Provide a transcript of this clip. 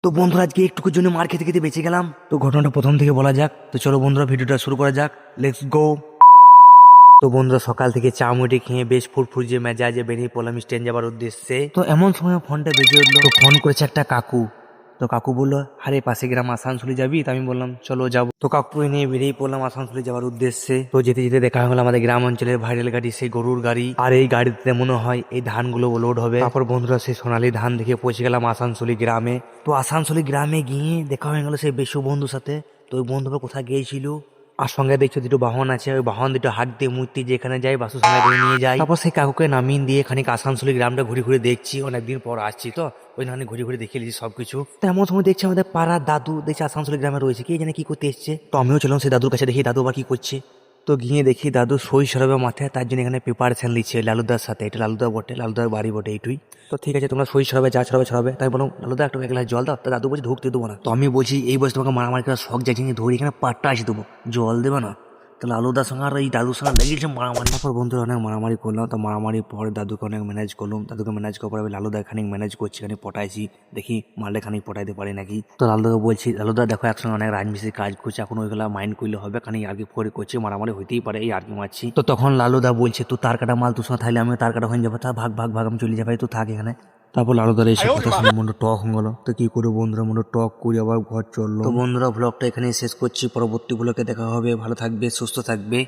তো বন্ধুরা আজকে একটুকুর জন্য মার খেতে খেতে বেঁচে গেলাম। তো ঘটনাটা প্রথম থেকে বলা যাক। তো চলো বন্ধুরা ভিডিওটা শুরু করা যাক, লেটস গো। তো বন্ধুরা সকাল থেকে চা মুড়ি খেয়ে বেশ ফুরফুরিয়ে মেজাজে বেরিয়ে পড়লাম স্ট্যান্ড যাবার উদ্দেশ্যে। তো এমন সময় ফোনটা বেজে উঠলো। তো ফোন করেছে একটা কাকু। তো কাকু বললো, আরে পাশে গ্রাম আসানসোলে যাবি? তো আমি বললাম চলো যাবো। তো কাকু নিয়ে বেরিয়ে পড়লাম আসানসোলে যাওয়ার উদ্দেশ্যে। তো যেতে যেতে দেখা হলো আমাদের গ্রাম অঞ্চলের ভাইরাল গাড়ি, সেই গরুর গাড়ি। আর এই গাড়িতে মনে হয় এই ধানগুলো লোড হবে। তারপর বন্ধুরা সেই সোনালী ধান দেখে পৌঁছে গেলাম আসানসোলি গ্রামে। তো আসানসোলি গ্রামে গিয়ে দেখা হয়ে গেল সেই বেশু বন্ধুর সাথে। তো ওই বন্ধুরা কোথায় গিয়েছিল, আর সঙ্গে দেখছো দুটো বাহন আছে, ওই বাহন দুটো হাট দিয়ে মূর্তি যেখানে যায় বাসু সঙ্গে করে নিয়ে যায়। তারপর সেই কাকুকে নামিয়ে দিয়ে খানিক আসানসোলি গ্রামটা ঘুরে ঘুরে দেখছি, অনেকদিন পর আসছি তো ওই জন্য ঘুরে ঘুরে দেখে নিয়েছি সবকিছু। তো এমন সময় দেখছি আমাদের পাড়ার দাদু দেখছি আসানসোলি গ্রামে রয়েছে, কে জানে কি করতে এসছে। তো আমিও চললাম সেই দাদুর কাছে, দেখি দাদু আবার কি করছে। তো গিয়ে দেখি দাদু সই সরবে মাথায়, তার জন্য এখানে প্রিপারেশন নিচ্ছে লালুদার সাথে। এটা লালুদা বটে, লালুদার বাড়ি বটে এইটুই। তো ঠিক আছে তোমরা সই সরাবে, যা ছড়াবে। তাই বললাম লালুদা একটু এক গ্লাস জল দাও। তো দাদু বলছে ঢুকতে দেবো না। তো আমি বলছি এই বয়স তোমাকে মারামারি করার শখ যাচ্ছে, ধরি এখানে পাট্টা আসি দেবো, জল দেবে না। তো লালুদার সঙ্গে আর এই দাদুর সঙ্গে লেগেছে মারামারি। তারপর বন্ধুরা অনেক মারামারি করলাম। তো মারামারির পরে দাদুকে অনেক ম্যানেজ করলাম। দাদুকে ম্যানেজ করার পরে লালুদা খানিক ম্যানেজ করছি, খানিক পটাইছি, দেখি মারলে খানিক পটাইতে পারি নাকি। তো লালুদাকে বলছি, লালুদা দেখো একসঙ্গে অনেক রাজমিস্ত্রি কাজ করছে, এখন ওইগুলা মাইন্ড করলে হবে, খানিক আর কি ফোরে করছে, মারামারি হইতেই পারে, এই আর কি মারছি। তো তখন লালুদা বলছে, তুই তার কাটা মাল তোর সঙ্গে থাকলে আমি তার কাটা হয়ে যাবো, তা ভাগ ভাগ ভাগ আমি চলে যাবো, তুই থাক এখানে। তারপর লালুদার এইসব কথা শুনে মনটা টক হয়ে গেলো। তো কি করে বন্ধুরা মনটা টক করে আবার ঘর চললো। তো বন্ধুরা ব্লগটা এখানেই শেষ করছি, পরবর্তী ব্লগে দেখা হবে। ভালো থাকবে, সুস্থ থাকবে।